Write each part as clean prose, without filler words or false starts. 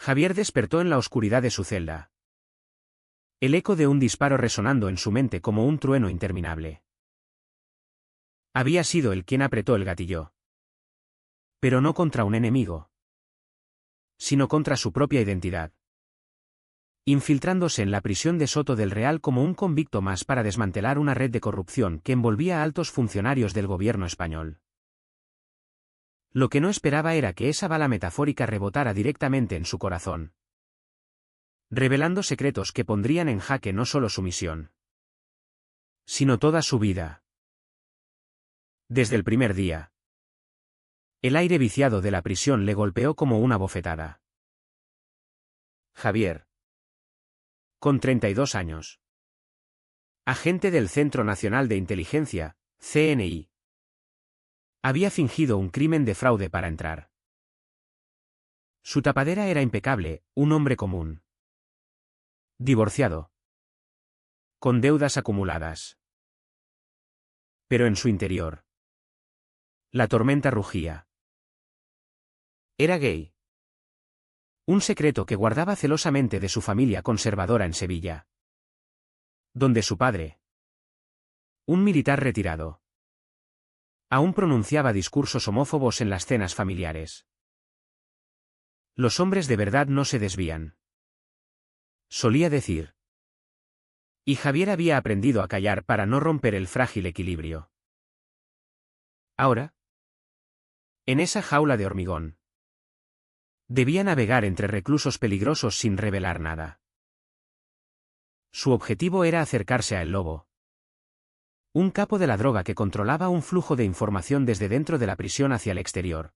Javier despertó en la oscuridad de su celda. El eco de un disparo resonando en su mente como un trueno interminable. Había sido él quien apretó el gatillo. Pero no contra un enemigo, sino contra su propia identidad. Infiltrándose en la prisión de Soto del Real como un convicto más para desmantelar una red de corrupción que envolvía a altos funcionarios del gobierno español. Lo que no esperaba era que esa bala metafórica rebotara directamente en su corazón, revelando secretos que pondrían en jaque no solo su misión, sino toda su vida. Desde el primer día, el aire viciado de la prisión le golpeó como una bofetada. Javier, con 32 años, agente del Centro Nacional de Inteligencia, CNI, había fingido un crimen de fraude para entrar. Su tapadera era impecable, un hombre común, divorciado, con deudas acumuladas. Pero en su interior, la tormenta rugía. Era gay. Un secreto que guardaba celosamente de su familia conservadora en Sevilla, donde su padre, un militar retirado, aún pronunciaba discursos homófobos en las cenas familiares. Los hombres de verdad no se desvían, solía decir. Y Javier había aprendido a callar para no romper el frágil equilibrio. Ahora, en esa jaula de hormigón, debía navegar entre reclusos peligrosos sin revelar nada. Su objetivo era acercarse a El Lobo, un capo de la droga que controlaba un flujo de información desde dentro de la prisión hacia el exterior,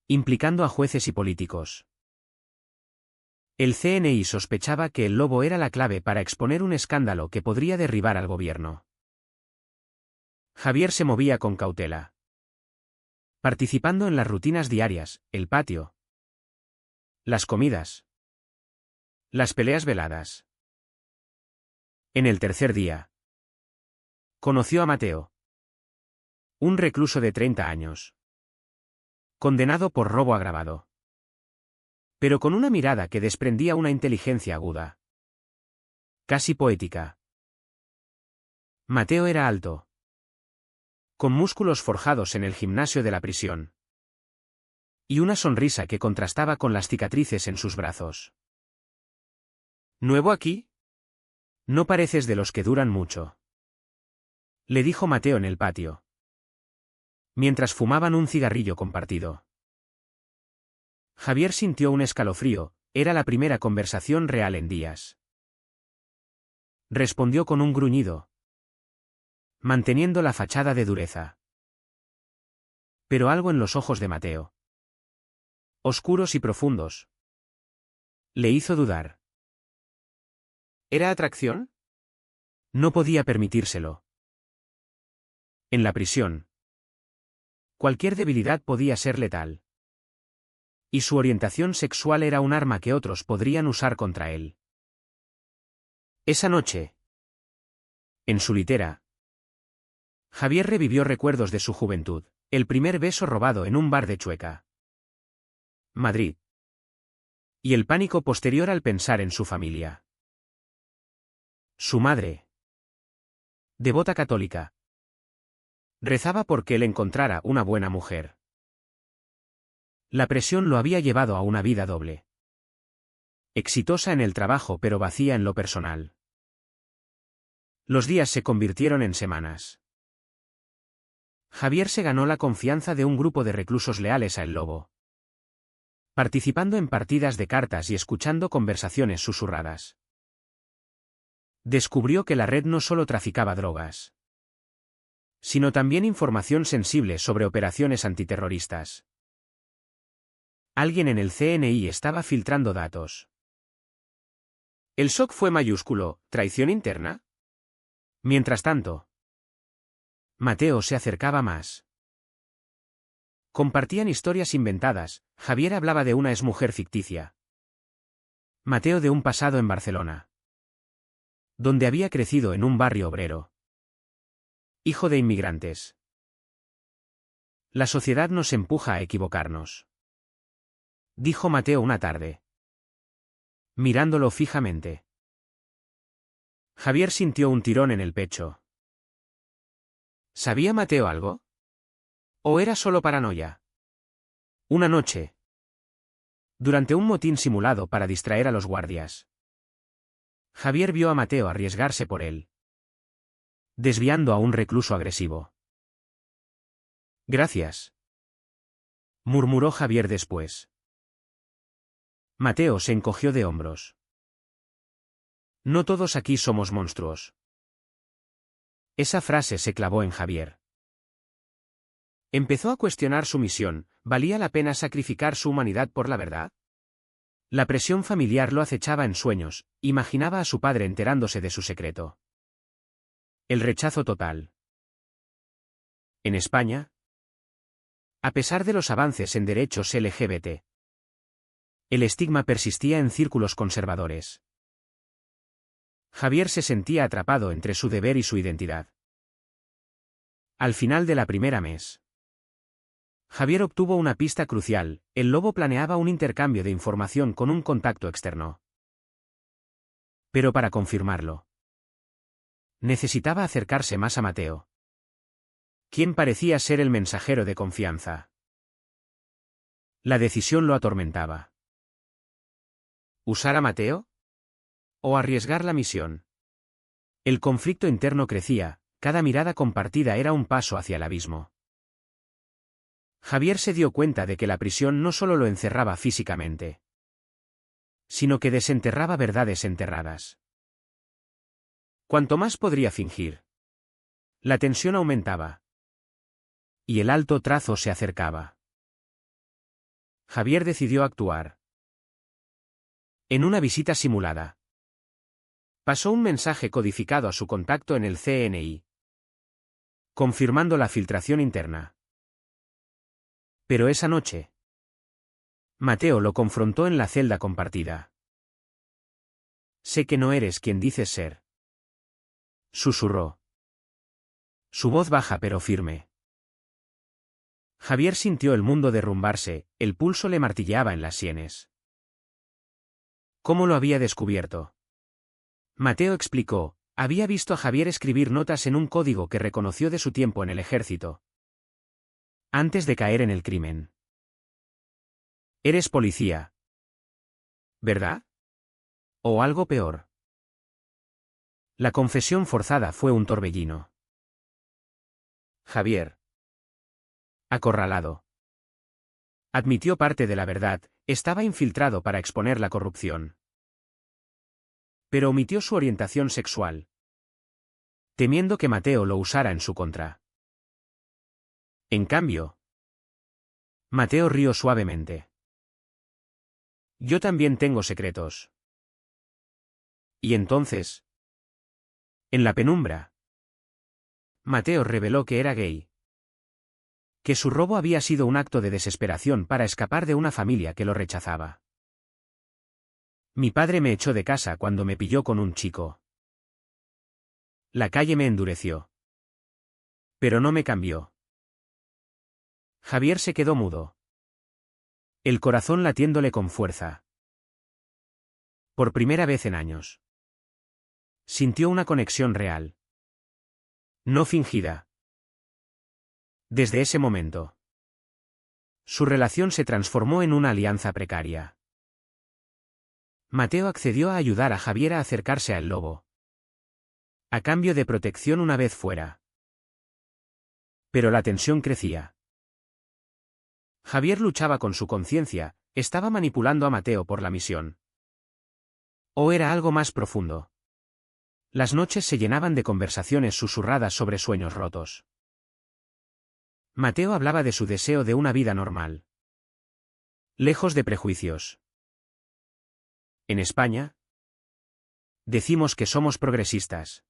implicando a jueces y políticos. El CNI sospechaba que El Lobo era la clave para exponer un escándalo que podría derribar al gobierno. Javier se movía con cautela, participando en las rutinas diarias, el patio, las comidas, las peleas veladas. En el tercer día, conoció a Mateo, un recluso de 30 años, condenado por robo agravado, pero con una mirada que desprendía una inteligencia aguda, casi poética. Mateo era alto, con músculos forjados en el gimnasio de la prisión, y una sonrisa que contrastaba con las cicatrices en sus brazos. ¿Nuevo aquí? No pareces de los que duran mucho, le dijo Mateo en el patio, mientras fumaban un cigarrillo compartido. Javier sintió un escalofrío, era la primera conversación real en días. Respondió con un gruñido, manteniendo la fachada de dureza. Pero algo en los ojos de Mateo, oscuros y profundos, le hizo dudar. ¿Era atracción? No podía permitírselo. En la prisión, cualquier debilidad podía ser letal. Y su orientación sexual era un arma que otros podrían usar contra él. Esa noche, en su litera, Javier revivió recuerdos de su juventud, el primer beso robado en un bar de Chueca, Madrid, y el pánico posterior al pensar en su familia. Su madre, devota católica, rezaba por que él encontrara una buena mujer. La presión lo había llevado a una vida doble. Exitosa en el trabajo pero vacía en lo personal. Los días se convirtieron en semanas. Javier se ganó la confianza de un grupo de reclusos leales a El Lobo, participando en partidas de cartas y escuchando conversaciones susurradas. Descubrió que la red no solo traficaba drogas, sino también información sensible sobre operaciones antiterroristas. Alguien en el CNI estaba filtrando datos. El shock fue mayúsculo, ¿traición interna? Mientras tanto, Mateo se acercaba más. Compartían historias inventadas, Javier hablaba de una exmujer ficticia. Mateo de un pasado en Barcelona, donde había crecido en un barrio obrero. Hijo de inmigrantes. La sociedad nos empuja a equivocarnos. dijo Mateo una tarde, mirándolo fijamente. Javier sintió un tirón en el pecho. ¿Sabía Mateo algo? ¿O era solo paranoia? Una noche, durante un motín simulado para distraer a los guardias, Javier vio a Mateo arriesgarse por él, desviando a un recluso agresivo. Gracias, murmuró Javier después. Mateo se encogió de hombros. No todos aquí somos monstruos. Esa frase se clavó en Javier. Empezó a cuestionar su misión. ¿Valía la pena sacrificar su humanidad por la verdad? La presión familiar lo acechaba en sueños, imaginaba a su padre enterándose de su secreto. El rechazo total. En España, a pesar de los avances en derechos LGBT, el estigma persistía en círculos conservadores. Javier se sentía atrapado entre su deber y su identidad. Al final de la primera mes, Javier obtuvo una pista crucial: el lobo planeaba un intercambio de información con un contacto externo. Pero para confirmarlo, necesitaba acercarse más a Mateo, quien parecía ser el mensajero de confianza. La decisión lo atormentaba. ¿Usar a Mateo? ¿O arriesgar la misión? El conflicto interno crecía, cada mirada compartida era un paso hacia el abismo. Javier se dio cuenta de que la prisión no solo lo encerraba físicamente, sino que desenterraba verdades enterradas. ¿Cuánto más podría fingir? La tensión aumentaba. Y el alto trazo se acercaba. Javier decidió actuar. En una visita simulada, pasó un mensaje codificado a su contacto en el CNI, confirmando la filtración interna. Pero esa noche, Mateo lo confrontó en la celda compartida. Sé que no eres quien dices ser, susurró. Su voz baja pero firme. Javier sintió el mundo derrumbarse, el pulso le martilleaba en las sienes. ¿Cómo lo había descubierto? Mateo explicó: había visto a Javier escribir notas en un código que reconoció de su tiempo en el ejército, antes de caer en el crimen. Eres policía, ¿verdad? ¿O algo peor? La confesión forzada fue un torbellino. Javier, acorralado, admitió parte de la verdad: estaba infiltrado para exponer la corrupción. Pero omitió su orientación sexual, temiendo que Mateo lo usara en su contra. En cambio, Mateo rió suavemente. Yo también tengo secretos. Y entonces, en la penumbra, Mateo reveló que era gay, que su robo había sido un acto de desesperación para escapar de una familia que lo rechazaba. Mi padre me echó de casa cuando me pilló con un chico. La calle me endureció. Pero no me cambió. Javier se quedó mudo, el corazón latiéndole con fuerza. Por primera vez en años, sintió una conexión real, no fingida. Desde ese momento, su relación se transformó en una alianza precaria. Mateo accedió a ayudar a Javier a acercarse al lobo, a cambio de protección una vez fuera. Pero la tensión crecía. Javier luchaba con su conciencia: estaba manipulando a Mateo por la misión. ¿O era algo más profundo? Las noches se llenaban de conversaciones susurradas sobre sueños rotos. Mateo hablaba de su deseo de una vida normal, lejos de prejuicios. En España, decimos que somos progresistas.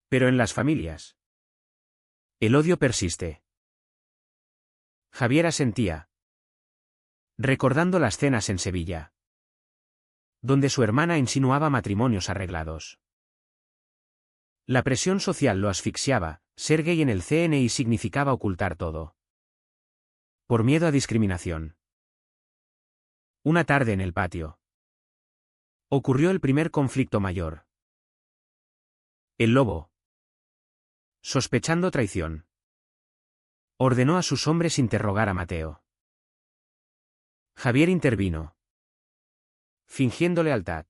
Pero en las familias, el odio persiste. Javier asentía, recordando las cenas en Sevilla, donde su hermana insinuaba matrimonios arreglados. La presión social lo asfixiaba: ser gay en el CNI significaba ocultar todo. Por miedo a discriminación. Una tarde en el patio. Ocurrió el primer conflicto mayor. El lobo, sospechando traición, ordenó a sus hombres interrogar a Mateo. Javier intervino, fingiendo lealtad.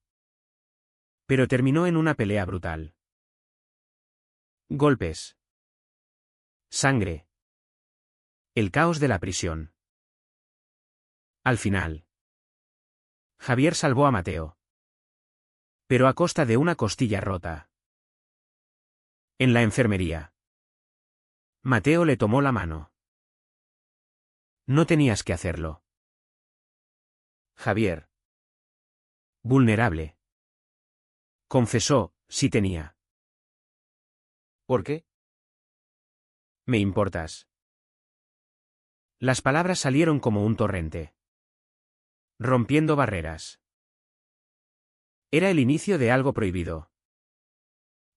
Pero terminó en una pelea brutal. Golpes. Sangre. El caos de la prisión. Al final, Javier salvó a Mateo. Pero a costa de una costilla rota. En la enfermería, Mateo le tomó la mano. No tenías que hacerlo. Javier. Vulnerable. Confesó, sí tenía. ¿Por qué? Me importas. Las palabras salieron como un torrente, rompiendo barreras. Era el inicio de algo prohibido.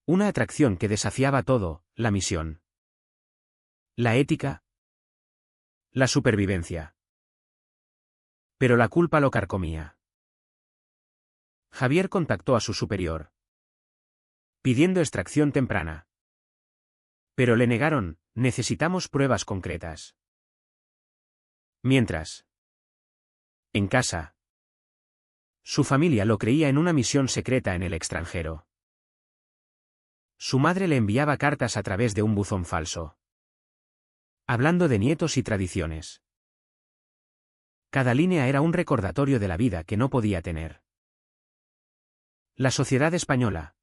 Una atracción que desafiaba todo, la misión, la ética, la supervivencia. Pero la culpa lo carcomía. Javier contactó a su superior, pidiendo extracción temprana. Pero le negaron, necesitamos pruebas concretas. Mientras, en casa, su familia lo creía en una misión secreta en el extranjero. Su madre le enviaba cartas a través de un buzón falso, hablando de nietos y tradiciones. Cada línea era un recordatorio de la vida que no podía tener. La sociedad española,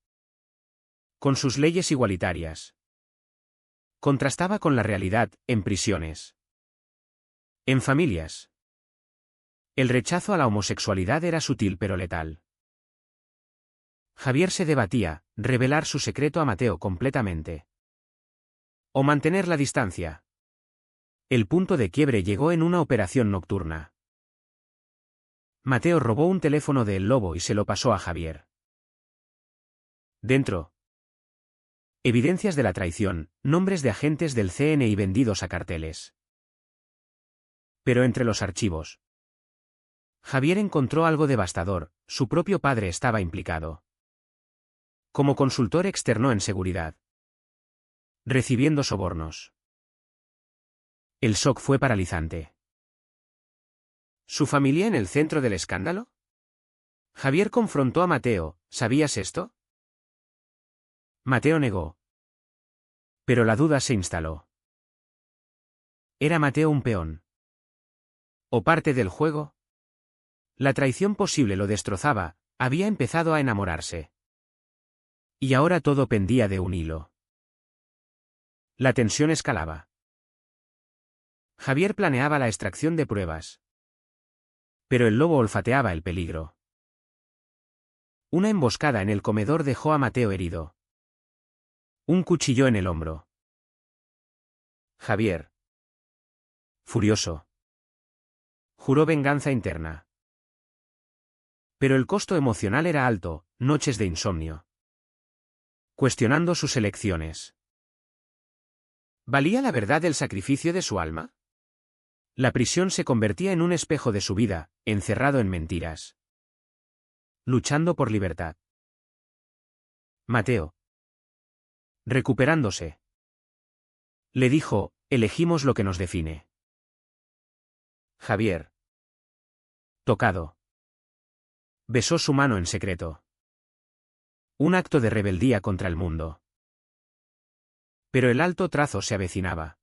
con sus leyes igualitarias, contrastaba con la realidad, en prisiones, en familias. El rechazo a la homosexualidad era sutil pero letal. Javier se debatía, revelar su secreto a Mateo completamente, o mantener la distancia. El punto de quiebre llegó en una operación nocturna. Mateo robó un teléfono de El Lobo y se lo pasó a Javier. Dentro, evidencias de la traición, nombres de agentes del CNI vendidos a carteles. Pero entre los archivos, Javier encontró algo devastador, su propio padre estaba implicado. Como consultor externo en seguridad, recibiendo sobornos. El shock fue paralizante. ¿Su familia en el centro del escándalo? Javier confrontó a Mateo, ¿sabías esto? Mateo negó. Pero la duda se instaló. ¿Era Mateo un peón? ¿O parte del juego? La traición posible lo destrozaba, había empezado a enamorarse. Y ahora todo pendía de un hilo. La tensión escalaba. Javier planeaba la extracción de pruebas. Pero el lobo olfateaba el peligro. Una emboscada en el comedor dejó a Mateo herido. Un cuchillo en el hombro. Javier, furioso, juró venganza interna. Pero el costo emocional era alto, noches de insomnio. Cuestionando sus elecciones. ¿Valía la verdad el sacrificio de su alma? La prisión se convertía en un espejo de su vida, encerrado en mentiras. Luchando por libertad. Mateo, recuperándose, le dijo, elegimos lo que nos define. Javier, tocado, besó su mano en secreto. Un acto de rebeldía contra el mundo. Pero el alto trazo se avecinaba.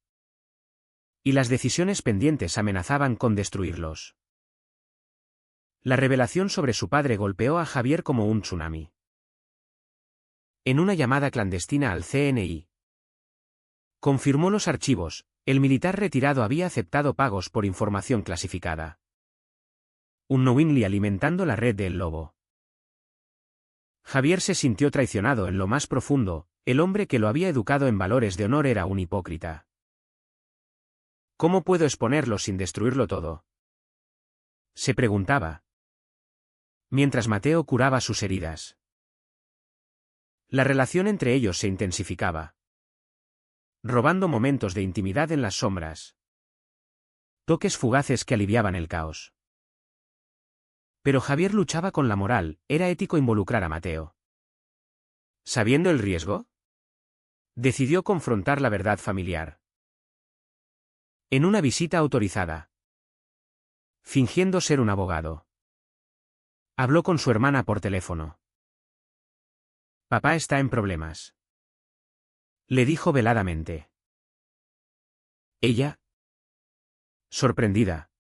Y las decisiones pendientes amenazaban con destruirlos. La revelación sobre su padre golpeó a Javier como un tsunami. En una llamada clandestina al CNI. Confirmó los archivos, el militar retirado había aceptado pagos por información clasificada. Unknowingly alimentando la red de El Lobo. Javier se sintió traicionado en lo más profundo, el hombre que lo había educado en valores de honor era un hipócrita. ¿Cómo puedo exponerlo sin destruirlo todo? Se preguntaba. Mientras Mateo curaba sus heridas. La relación entre ellos se intensificaba. Robando momentos de intimidad en las sombras. Toques fugaces que aliviaban el caos. Pero Javier luchaba con la moral, era ético involucrar a Mateo. Sabiendo el riesgo, decidió confrontar la verdad familiar. En una visita autorizada, fingiendo ser un abogado, habló con su hermana por teléfono. Papá está en problemas, le dijo veladamente. Ella, sorprendida,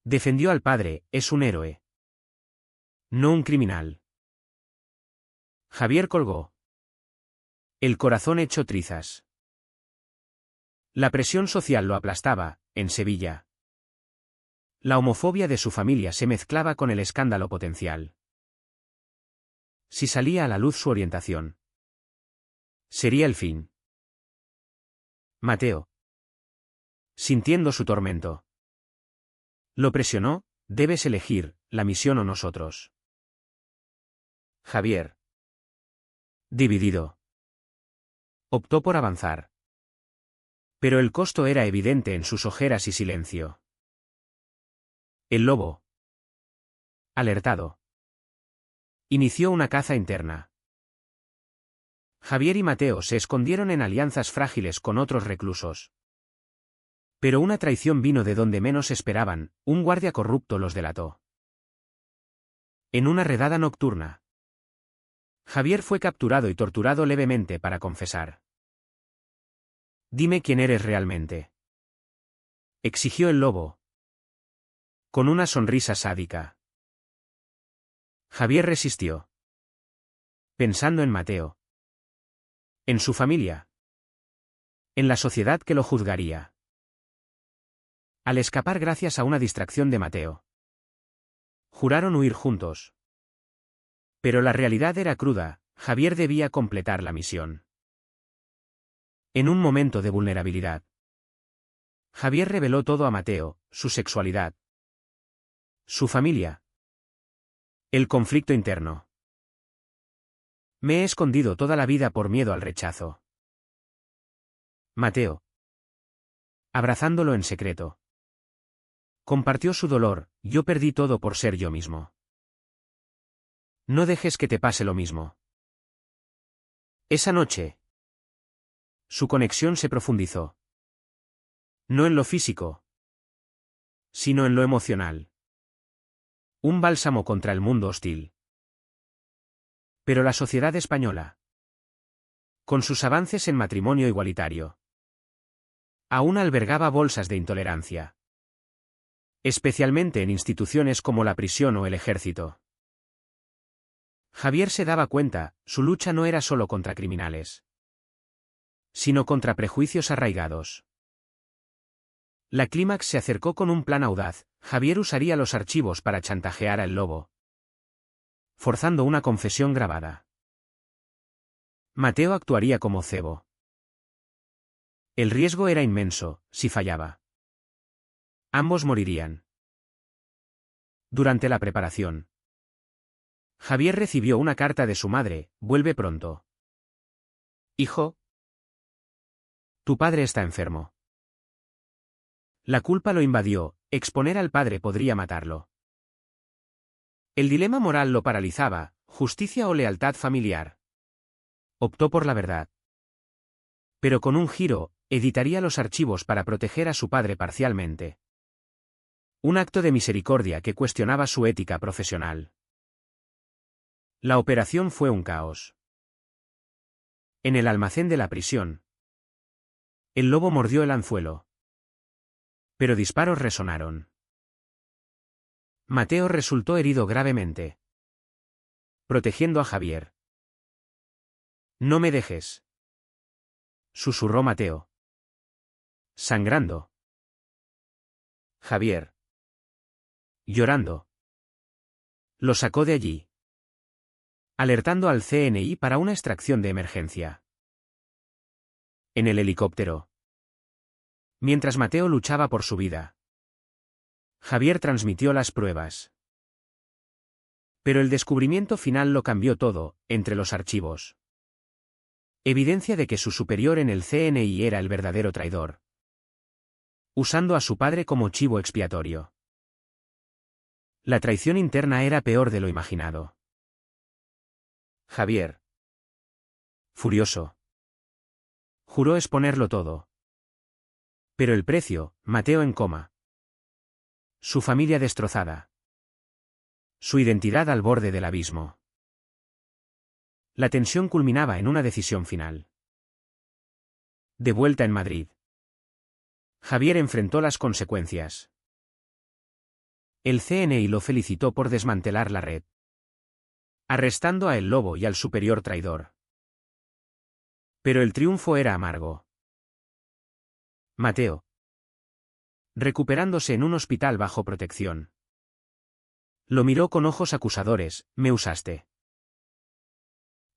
defendió al padre, es un héroe, no un criminal. Javier colgó, el corazón hecho trizas. La presión social lo aplastaba, en Sevilla. La homofobia de su familia se mezclaba con el escándalo potencial. Si salía a la luz su orientación, sería el fin. Mateo, sintiendo su tormento, lo presionó, debes elegir, la misión o nosotros. Javier, dividido, optó por avanzar. Pero el costo era evidente en sus ojeras y silencio. El lobo, alertado, inició una caza interna. Javier y Mateo se escondieron en alianzas frágiles con otros reclusos. Pero una traición vino de donde menos esperaban, un guardia corrupto los delató. En una redada nocturna, Javier fue capturado y torturado levemente para confesar. Dime quién eres realmente, exigió el lobo, con una sonrisa sádica. Javier resistió, pensando en Mateo, en su familia, en la sociedad que lo juzgaría. Al escapar gracias a una distracción de Mateo, juraron huir juntos. Pero la realidad era cruda, Javier debía completar la misión. En un momento de vulnerabilidad, Javier reveló todo a Mateo, su sexualidad, su familia, el conflicto interno. Me he escondido toda la vida por miedo al rechazo. Mateo, abrazándolo en secreto, compartió su dolor, yo perdí todo por ser yo mismo. No dejes que te pase lo mismo. Esa noche, su conexión se profundizó. No en lo físico, sino en lo emocional. Un bálsamo contra el mundo hostil. Pero la sociedad española, con sus avances en matrimonio igualitario, aún albergaba bolsas de intolerancia. Especialmente en instituciones como la prisión o el ejército. Javier se daba cuenta, su lucha no era solo contra criminales, sino contra prejuicios arraigados. La clímax se acercó con un plan audaz, Javier usaría los archivos para chantajear al lobo, forzando una confesión grabada. Mateo actuaría como cebo. El riesgo era inmenso, si fallaba. Ambos morirían. Durante la preparación, Javier recibió una carta de su madre, vuelve pronto. Hijo, tu padre está enfermo. La culpa lo invadió, exponer al padre podría matarlo. El dilema moral lo paralizaba, justicia o lealtad familiar. Optó por la verdad. Pero con un giro, editaría los archivos para proteger a su padre parcialmente. Un acto de misericordia que cuestionaba su ética profesional. La operación fue un caos. En el almacén de la prisión, el lobo mordió el anzuelo. Pero disparos resonaron. Mateo resultó herido gravemente, protegiendo a Javier. No me dejes, susurró Mateo, sangrando. Javier, llorando, lo sacó de allí, alertando al CNI para una extracción de emergencia. En el helicóptero, mientras Mateo luchaba por su vida, Javier transmitió las pruebas. Pero el descubrimiento final lo cambió todo, entre los archivos. Evidencia de que su superior en el CNI era el verdadero traidor, usando a su padre como chivo expiatorio. La traición interna era peor de lo imaginado. Javier. Furioso. Juró exponerlo todo. Pero el precio, Mateo en coma. Su familia destrozada. Su identidad al borde del abismo. La tensión culminaba en una decisión final. De vuelta en Madrid, Javier enfrentó las consecuencias. El CNI lo felicitó por desmantelar la red, arrestando a El Lobo y al superior traidor. Pero el triunfo era amargo. Mateo, recuperándose en un hospital bajo protección, lo miró con ojos acusadores: «Me usaste».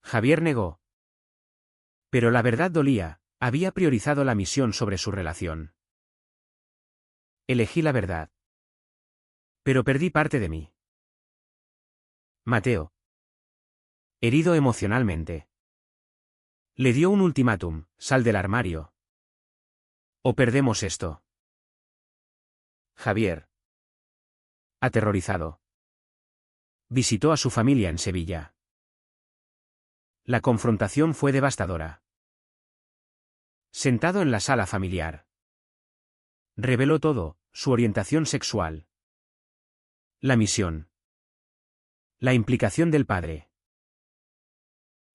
Javier negó. Pero la verdad dolía, había priorizado la misión sobre su relación. Elegí la verdad. Pero perdí parte de mí. Mateo, herido emocionalmente, le dio un ultimátum: «Sal del armario. O perdemos esto». Javier. Aterrorizado, visitó a su familia en Sevilla. La confrontación fue devastadora. Sentado en la sala familiar, reveló todo: su orientación sexual, la misión, la implicación del padre.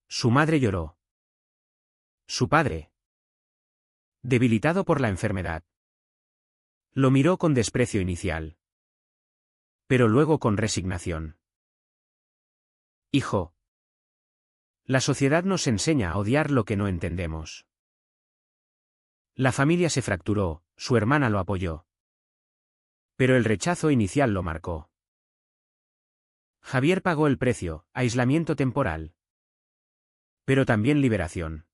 Su madre lloró. Su padre, debilitado por la enfermedad, lo miró con desprecio inicial, pero luego con resignación. «Hijo, la sociedad nos enseña a odiar lo que no entendemos». La familia se fracturó, su hermana lo apoyó. Pero el rechazo inicial lo marcó. Javier pagó el precio: aislamiento temporal. Pero también liberación.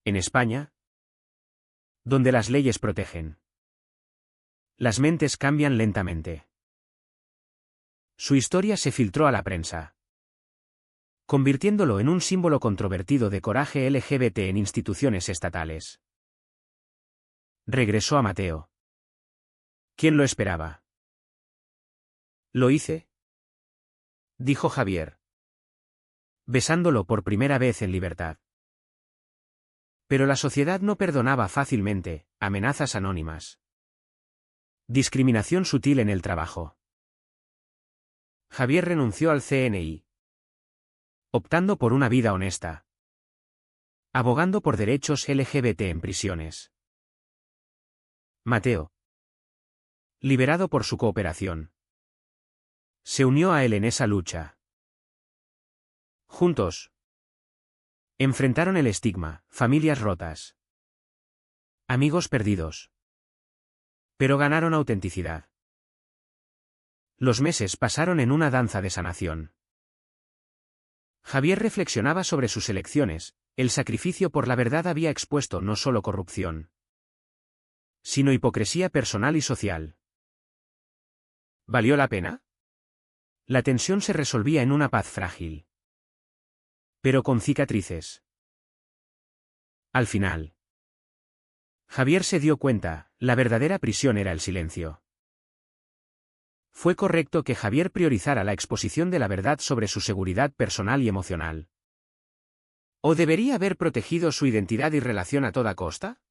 En España, donde las leyes protegen, las mentes cambian lentamente. Su historia se filtró a la prensa, convirtiéndolo en un símbolo controvertido de coraje LGBT en instituciones estatales. Regresó a Mateo. ¿Quién lo esperaba? «Lo hice», dijo Javier, besándolo por primera vez en libertad. Pero la sociedad no perdonaba fácilmente: amenazas anónimas, discriminación sutil en el trabajo. Javier renunció al CNI, optando por una vida honesta, abogando por derechos LGBT en prisiones. Mateo, liberado por su cooperación, se unió a él en esa lucha. Juntos, enfrentaron el estigma: familias rotas, amigos perdidos. Pero ganaron autenticidad. Los meses pasaron en una danza de sanación. Javier reflexionaba sobre sus elecciones: el sacrificio por la verdad había expuesto no solo corrupción, sino hipocresía personal y social. ¿Valió la pena? La tensión se resolvía en una paz frágil, pero con cicatrices. Al final, Javier se dio cuenta: la verdadera prisión era el silencio. Fue correcto que Javier priorizara la exposición de la verdad sobre su seguridad personal y emocional. ¿O debería haber protegido su identidad y relación a toda costa?